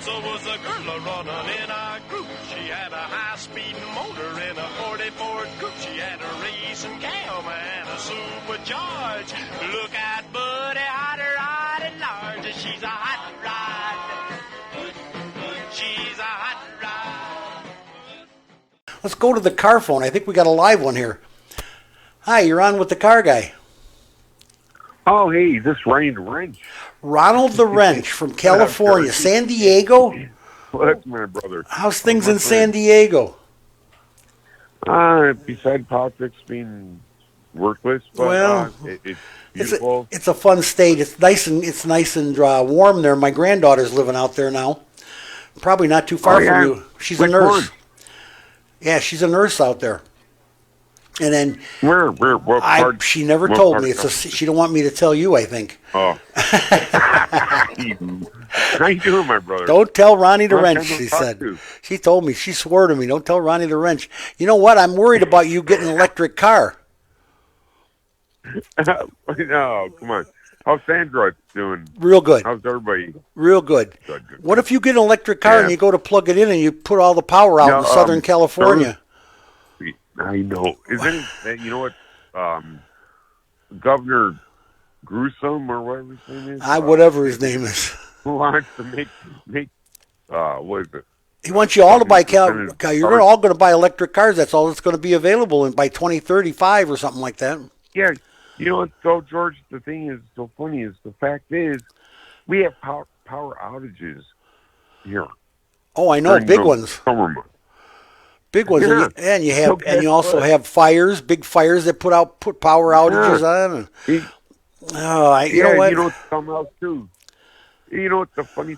Was a girl running in a group. She had a high-speed motor in a 40 Ford coupe. She had a racing cam and a supercharged. Look at Buddy, hot rod and large. She's a hot rod. She's a hot rod. Let's go to the car phone. I think we got a live one here. Hi, you're on with the car guy. Oh, hey, this is Ronnie the Wrench. Ronald the Wrench from California. San Diego? Well, that's my brother. How's things in San Diego? Beside politics being worthless, but well, it's beautiful. It's a fun state. It's nice and warm there. My granddaughter's living out there now. Probably not too far from you. She's a nurse. Yeah, she's a nurse out there. And then what part? She never told me. She don't want me to tell you, I think. Oh. How you doing, my brother? Don't tell Ronnie the Wrench, she said. She told me. She swore to me, don't tell Ronnie the Wrench. You know what? I'm worried about you getting an electric car. No, come on. How's Sandra doing? Real good. How's everybody? Real good. Good. What if you get an electric car and you go to plug it in and you put all the power out in Southern California? I know. You know what? Governor Gruesome or whatever his name is? Whatever his name is. Who wants to make what is it? He wants you all to buy you're all going to buy electric cars. That's all that's going to be available by 2035 or something like that. Yeah. You know what, though, George? The thing is so funny is the fact is we have power outages here. Oh, I know. Big ones. Summer months. Big ones, and you also have fires, big fires that put power outages on. You know what? You know something else too. You know what the funny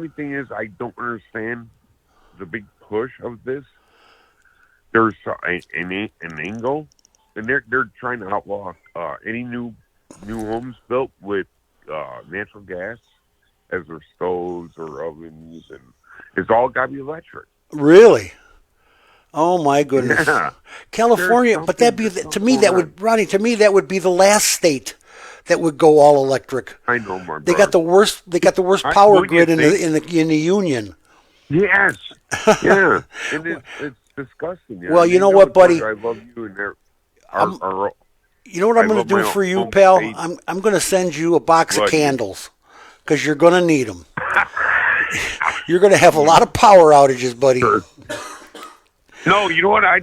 thing is, I don't understand the big push of this. There's an angle, and they're trying to outlaw any new homes built with natural gas as their stoves or ovens, and it's all got to be electric. Really? Oh my goodness, yeah. California! But that would be the last state that would go all electric. I know, my brother. They got the worst power grid in the union. Yes, yeah, and it's disgusting. Yeah. Well, you know what, buddy? I love you, and you know what I'm going to do for you, pal? I'm going to send you a box of candles because you're going to need them. You're going to have a lot of power outages, buddy. Sure. No, you know what I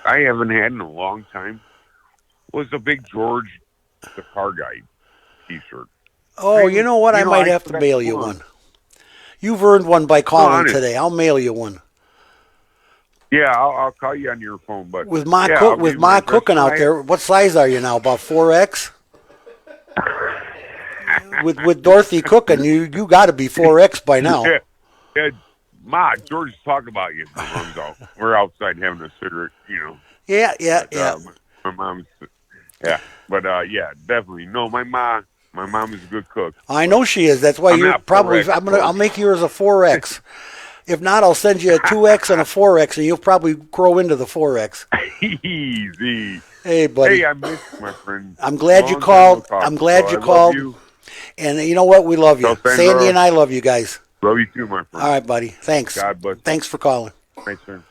haven't had in a long time was a big George the Carguy T-shirt. Oh, you know what? I might have to mail you one. You've earned one by calling today. I'll mail you one. Yeah, I'll call you on your phone. But with Ma cooking out there, what size are you now? About 4X. with Dorothy cooking, you got to be 4X by now. Yeah. Ma, George is talking about you. We're outside having a cigarette, you know. Yeah. My mom's, but definitely. No, my mom is a good cook. I know she is. That's why you're probably. I'll make yours a 4X. If not, I'll send you a 2X and a 4X, and you'll probably grow into the 4X. Easy. Hey, buddy. Hey, I missed you, my friend. I'm glad you called. I'm glad you called. And you know what? We love you. Sandy and I love you guys. Love you too, my friend. All right, buddy. Thanks. God bless you. Thanks for calling. Thanks, sir.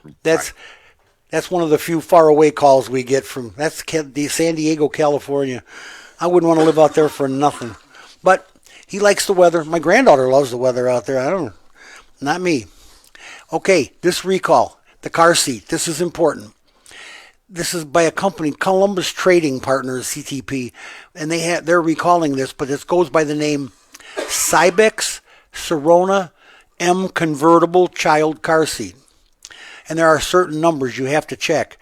That's one of the few faraway calls we get from. That's San Diego, California. I wouldn't want to live out there for nothing. But he likes the weather. My granddaughter loves the weather out there. I don't know. Not me. Okay, this recall, the car seat. This is important. This is by a company, Columbus Trading Partners, CTP, and they're recalling this, but it goes by the name Cybex Sirona M Convertible Child Car Seat. And there are certain numbers you have to check.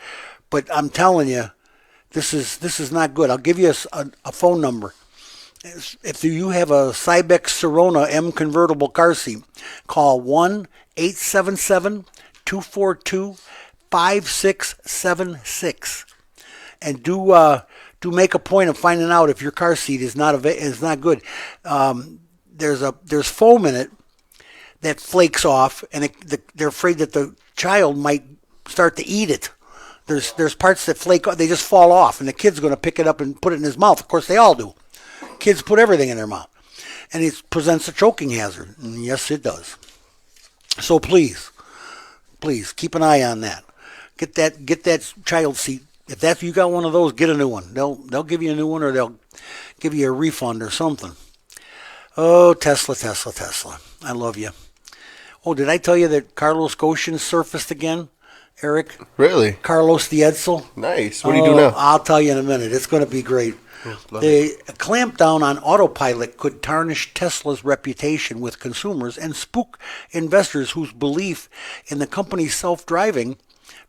But I'm telling you, this is not good. I'll give you a phone number. If you have a Cybex Sirona M Convertible Car Seat, call 1-877-242-5676. And do make a point of finding out if your car seat is not good. There's foam in it that flakes off, and they're afraid that the child might start to eat it. There's parts that flake, they just fall off, and the kid's going to pick it up and put it in his mouth. Of course, they all do. Kids put everything in their mouth. And it presents a choking hazard. And yes, it does. So please, keep an eye on that. Get that child seat. If that's you got one of those, get a new one. They'll give you a new one, or they'll give you a refund or something. Oh, Tesla. I love you. Oh, did I tell you that Carlos Ghosn surfaced again, Eric? Really? Carlos the Edsel. Nice. What do you do now? I'll tell you in a minute. It's going to be great. The clampdown on autopilot could tarnish Tesla's reputation with consumers and spook investors whose belief in the company's self-driving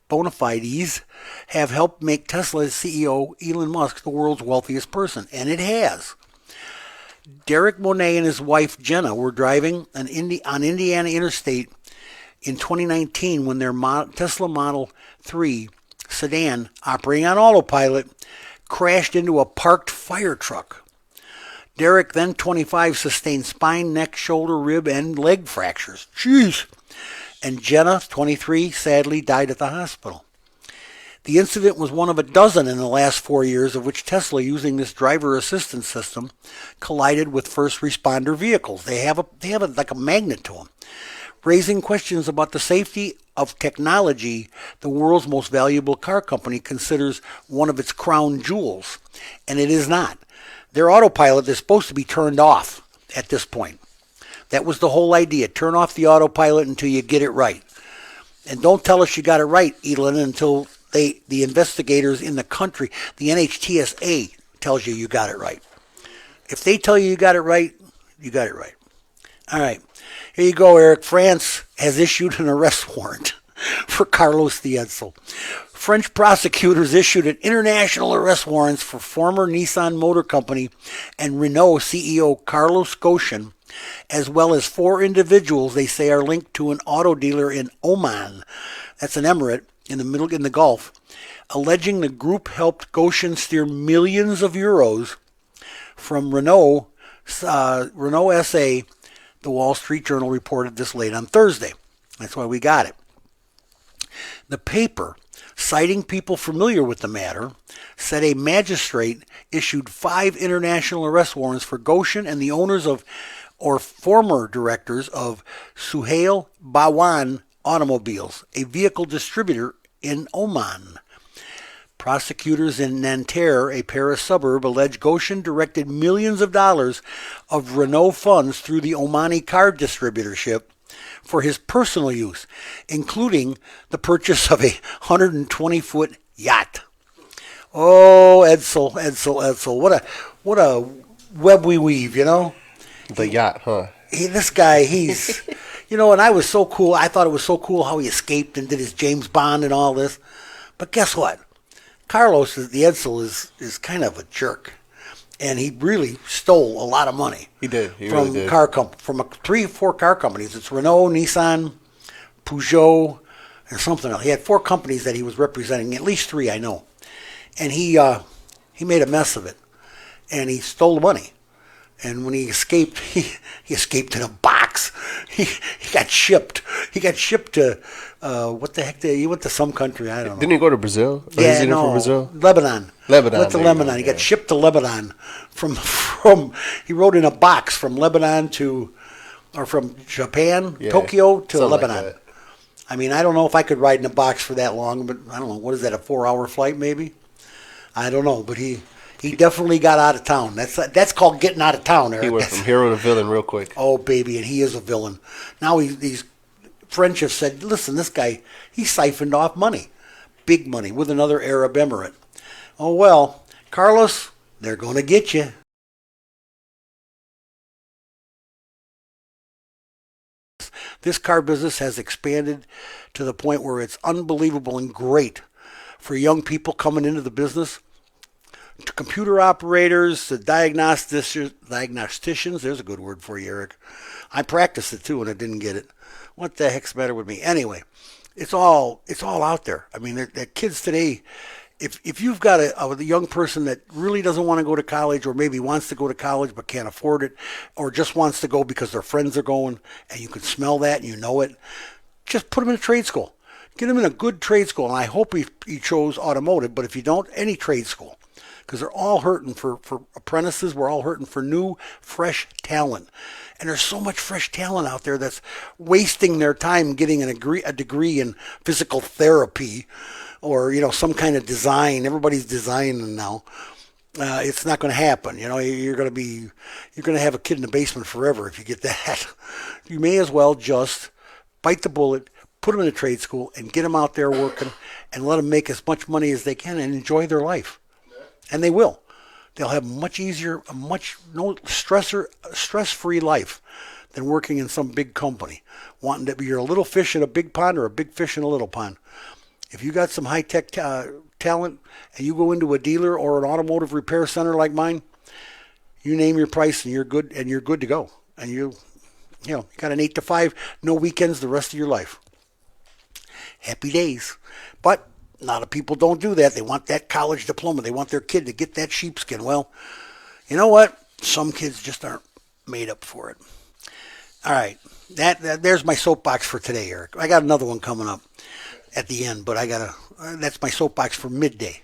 bona fides have helped make Tesla's CEO Elon Musk the world's wealthiest person. And it has. Derek Monet and his wife Jenna were driving on Indiana Interstate in 2019 when their Tesla Model 3 sedan, operating on autopilot, crashed into a parked fire truck. Derek, then 25, sustained spine, neck, shoulder, rib, and leg fractures. Jeez. And Jenna, 23, sadly died at the hospital. The incident was one of a dozen in the last 4 years of which Tesla, using this driver assistance system, collided with first responder vehicles. They have like a magnet to them, raising questions about the safety of technology the world's most valuable car company considers one of its crown jewels. And it is not. Their autopilot is supposed to be turned off at this point. That was the whole idea. Turn off the autopilot until you get it right. And don't tell us you got it right, Elon, until the investigators in the country, the NHTSA, tells you got it right. If they tell you got it right, you got it right. All right. Here you go, Eric. France has issued an arrest warrant for Carlos the Edsel. French prosecutors issued an international arrest warrants for former Nissan Motor Company and Renault CEO Carlos Ghosn, as well as 4 individuals they say are linked to an auto dealer in Oman. That's an emirate in the Gulf, alleging the group helped Ghosn steer millions of euros from Renault SA. The Wall Street Journal reported this late on Thursday. That's why we got it. The paper, citing people familiar with the matter, said a magistrate issued 5 international arrest warrants for Ghosn and the owners of or former directors of Suhail Bawan Automobiles, a vehicle distributor in Oman. Prosecutors in Nanterre, a Paris suburb, allege Ghosn directed millions of dollars of Renault funds through the Omani car distributorship for his personal use, including the purchase of a 120-foot yacht. Oh, Edsel. What a web we weave, you know? The yacht, huh? This guy, he's... and I was so cool. I thought it was so cool how he escaped and did his James Bond and all this. But guess what? Carlos, the Edsel, is kind of a jerk. And he really stole a lot of money. He did. From 3-4 car companies. It's Renault, Nissan, Peugeot, and something else. He had 4 companies that he was representing, at least 3 I know. And he made a mess of it. And he stole the money. And when he escaped, he escaped in a box. He got shipped. He got shipped to what the heck? He went to some country. I don't know. Didn't he go to Brazil? Or yeah, no. From Brazil? Lebanon. Went to Lebanon. He got shipped to Lebanon from. He rode in a box from Lebanon from Japan, Tokyo to Lebanon. Like I mean, I don't know if I could ride in a box for that long, but I don't know. What is that? A 4-hour flight, maybe? I don't know, but he definitely got out of town. That's called getting out of town, Eric. He went from hero to villain real quick. Oh, baby, and he is a villain. Now these French have said, listen, this guy, he siphoned off money, big money, with another Arab emirate. Oh, well, Carlos, they're going to get you. This car business has expanded to the point where it's unbelievable and great for young people coming into the business. To computer operators, to diagnosticians, there's a good word for you, Eric. I practiced it too and I didn't get it. What the heck's the matter with me? Anyway, it's all out there. I mean, the kids today, if you've got a young person that really doesn't want to go to college, or maybe wants to go to college but can't afford it, or just wants to go because their friends are going, and you can smell that and you know it, just put them in a trade school. Get him in a good trade school, and I hope he chose automotive, but if you don't, any trade school. Because they're all hurting for apprentices. We're all hurting for new, fresh talent. And there's so much fresh talent out there that's wasting their time getting a degree in physical therapy or, some kind of design. Everybody's designing now. It's not going to happen. You're going to have a kid in the basement forever if you get that. You may as well just bite the bullet, put them in a trade school, and get them out there working and let them make as much money as they can and enjoy their life. And they will. They'll have no stress-free life than working in some big company, wanting to be a little fish in a big pond or a big fish in a little pond. If you got some high-tech talent and you go into a dealer or an automotive repair center like mine, you name your price and you're good to go. And you got an 8 to 5, no weekends the rest of your life. Happy days. But a lot of people don't do that. They want that college diploma. They want their kid to get that sheepskin. Well, you know what? Some kids just aren't made up for it. All right. There's my soapbox for today, Eric. I got another one coming up at the end, but that's my soapbox for midday.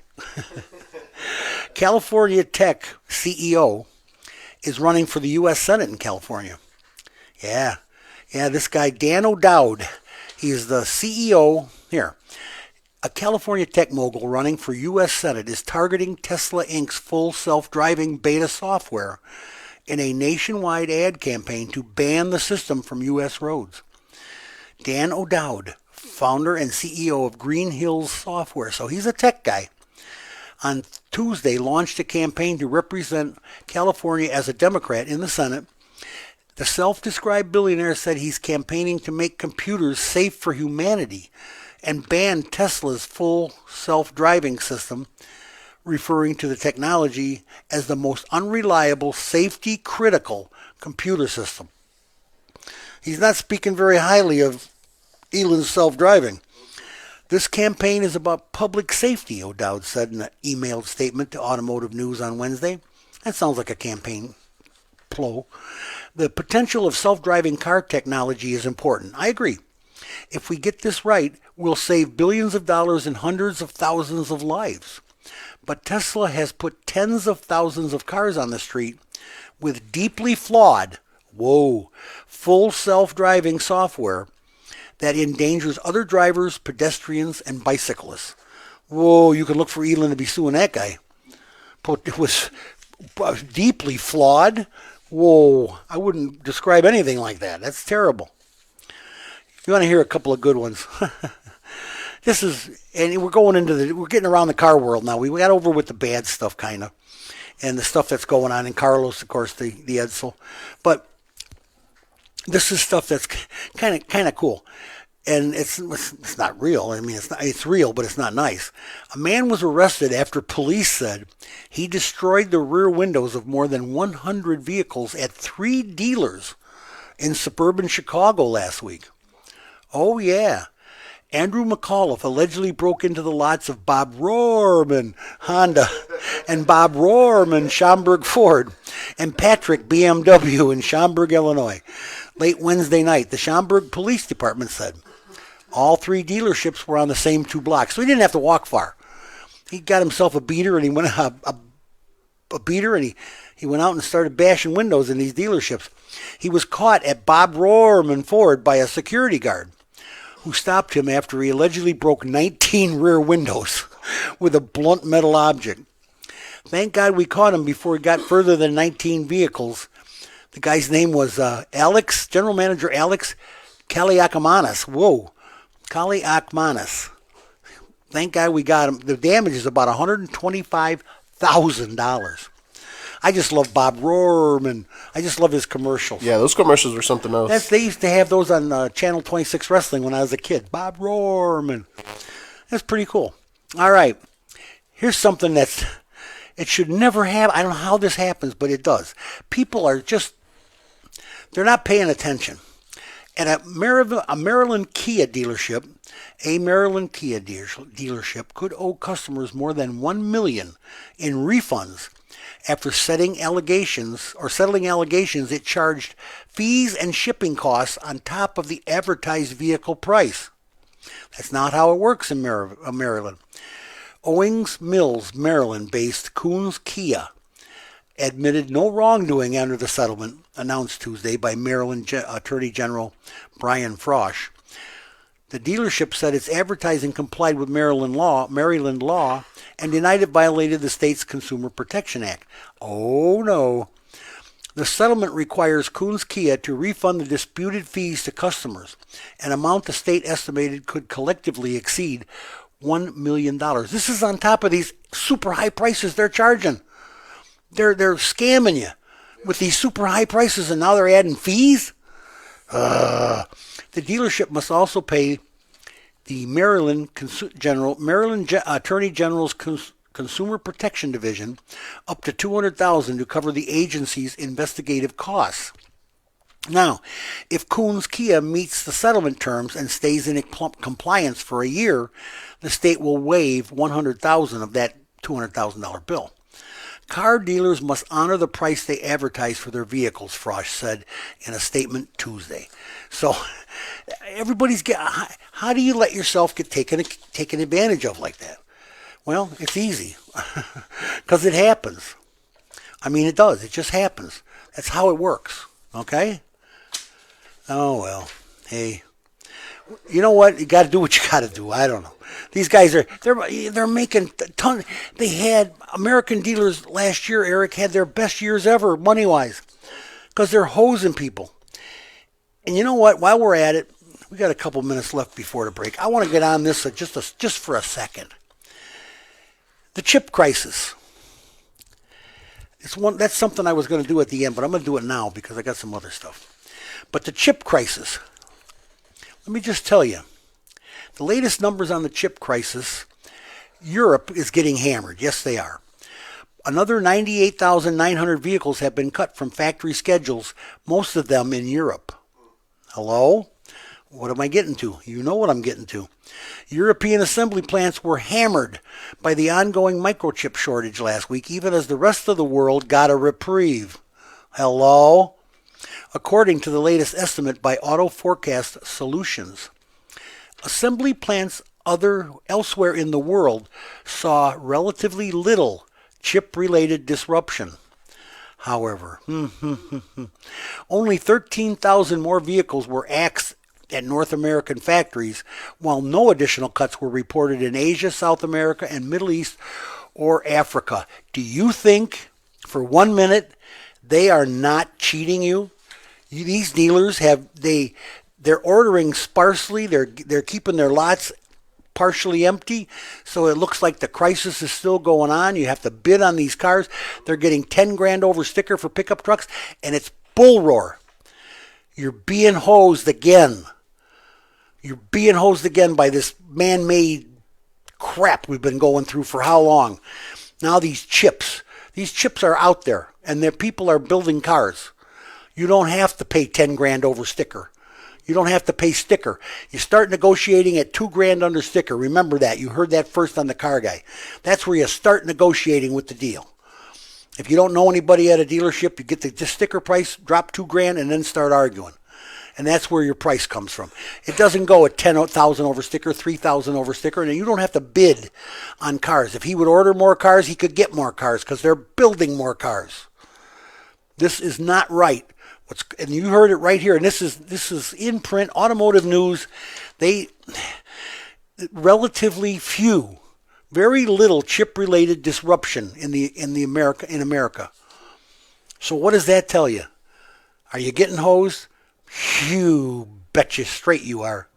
California Tech CEO is running for the U.S. Senate in California. Yeah, this guy, Dan O'Dowd, he's the CEO here. A California tech mogul running for U.S. Senate is targeting Tesla Inc.'s full self-driving beta software in a nationwide ad campaign to ban the system from U.S. roads. Dan O'Dowd, founder and CEO of Green Hills Software, so he's a tech guy, on Tuesday launched a campaign to represent California as a Democrat in the Senate. The self-described billionaire said he's campaigning to make computers safe for humanity and ban Tesla's full self-driving system, referring to the technology as the most unreliable, safety-critical computer system. He's not speaking very highly of Elon's self-driving. This campaign is about public safety, O'Dowd said in an emailed statement to Automotive News on Wednesday. That sounds like a campaign ploy. The potential of self-driving car technology is important. I agree. If we get this right, we'll save billions of dollars and hundreds of thousands of lives. But Tesla has put tens of thousands of cars on the street with deeply flawed, full self-driving software that endangers other drivers, pedestrians, and bicyclists. You can look for Elon to be suing that guy. But it was deeply flawed. I wouldn't describe anything like that. That's terrible. You want to hear a couple of good ones? We're getting around the car world now. We got over with the bad stuff, kind of, and the stuff that's going on in Carlos, of course, the Edsel. But this is stuff that's kind of cool, and it's not real. I mean, it's real, but it's not nice. A man was arrested after police said he destroyed the rear windows of more than 100 vehicles at 3 dealers in suburban Chicago last week. Oh, yeah. Andrew McAuliffe allegedly broke into the lots of Bob Rohrman Honda and Bob Rohrman Schaumburg Ford and Patrick BMW in Schaumburg, Illinois. Late Wednesday night, the Schaumburg Police Department said all 3 dealerships were on the same 2 blocks, so he didn't have to walk far. He got himself a beater, and he went he went out and started bashing windows in these dealerships. He was caught at Bob Rohrman Ford by a security guard who stopped him after he allegedly broke 19 rear windows with a blunt metal object. Thank God we caught him before he got further than 19 vehicles. The guy's name was General Manager Alex Kaliakmanis. Kaliakmanis. Thank God we got him. The damage is about $125,000. I just love Bob Rohrman. I just love his commercials. Yeah, those commercials were something else. They used to have those on Channel 26 Wrestling when I was a kid. Bob Rohrman. That's pretty cool. All right. Here's something it should never happen. I don't know how this happens, but it does. People are they're not paying attention. At a Maryland Kia dealership, could owe customers more than $1 million in refunds after settling allegations it charged fees and shipping costs on top of the advertised vehicle price. That's not how it works in Maryland. Owings Mills, Maryland-based Coons Kia admitted no wrongdoing under the settlement announced Tuesday by Maryland Attorney General Brian Frosch. The dealership said its advertising complied with Maryland law, and denied it violated the state's Consumer Protection Act. Oh no. The settlement requires Coons Kia to refund the disputed fees to customers, an amount the state estimated could collectively exceed $1 million. This is on top of these super high prices they're charging. They're scamming you with these super high prices, and now they're adding fees? The dealership must also pay the Maryland Attorney General's Consumer Protection Division up to $200,000 to cover the agency's investigative costs. Now, if Coons Kia meets the settlement terms and stays in compliance for a year, the state will waive $100,000 of that $200,000 bill. Car dealers must honor the price they advertise for their vehicles, Frosch said in a statement Tuesday. So, everybody's how do you let yourself get taken advantage of like that? Well, it's easy, because it happens. I mean, it does. It just happens. That's how it works. Okay? Oh well. Hey, you know what? You got to do what you got to do. I don't know. These guys they're making a ton. They had American dealers last year, Eric, had their best years ever money wise, because they're hosing people. And you know what? While we're at it, we got a couple minutes left before the break. I want to get on this just for a second. The chip crisis. That's something I was going to do at the end, but I'm going to do it now because I got some other stuff. But the chip crisis. Let me just tell you. The latest numbers on the chip crisis, Europe is getting hammered. Yes, they are. Another 98,900 vehicles have been cut from factory schedules, most of them in Europe. Hello? What am I getting to? You know what I'm getting to. European assembly plants were hammered by the ongoing microchip shortage last week, even as the rest of the world got a reprieve. Hello? According to the latest estimate by Auto Forecast Solutions, assembly plants elsewhere in the world saw relatively little chip-related disruption. However, only 13,000 more vehicles were axed at North American factories, while no additional cuts were reported in Asia, South America, and Middle East or Africa. Do you think, for 1 minute, they are not cheating you? These dealers they're ordering sparsely. They're keeping their lots partially empty, so it looks like the crisis is still going on. You have to bid on these cars. They're getting 10 grand over sticker for pickup trucks, and it's bull roar. You're being hosed again. You're being hosed again by this man-made crap we've been going through for how long? Now these chips are out there, and their people are building cars. You don't have to pay 10 grand over sticker. You don't have to pay sticker. You start negotiating at 2 grand under sticker. Remember that. You heard that first on the Car Guy. That's where you start negotiating with the deal. If you don't know anybody at a dealership, you get the sticker price, drop 2 grand, and then start arguing. And that's where your price comes from. It doesn't go at 10,000 over sticker, 3,000 over sticker, and you don't have to bid on cars. If he would order more cars, he could get more cars because they're building more cars. This is not right. And you heard it right here. And this is in print, automotive news. They relatively few, very little chip-related disruption in America. So what does that tell you? Are you getting hosed? You betcha straight you are.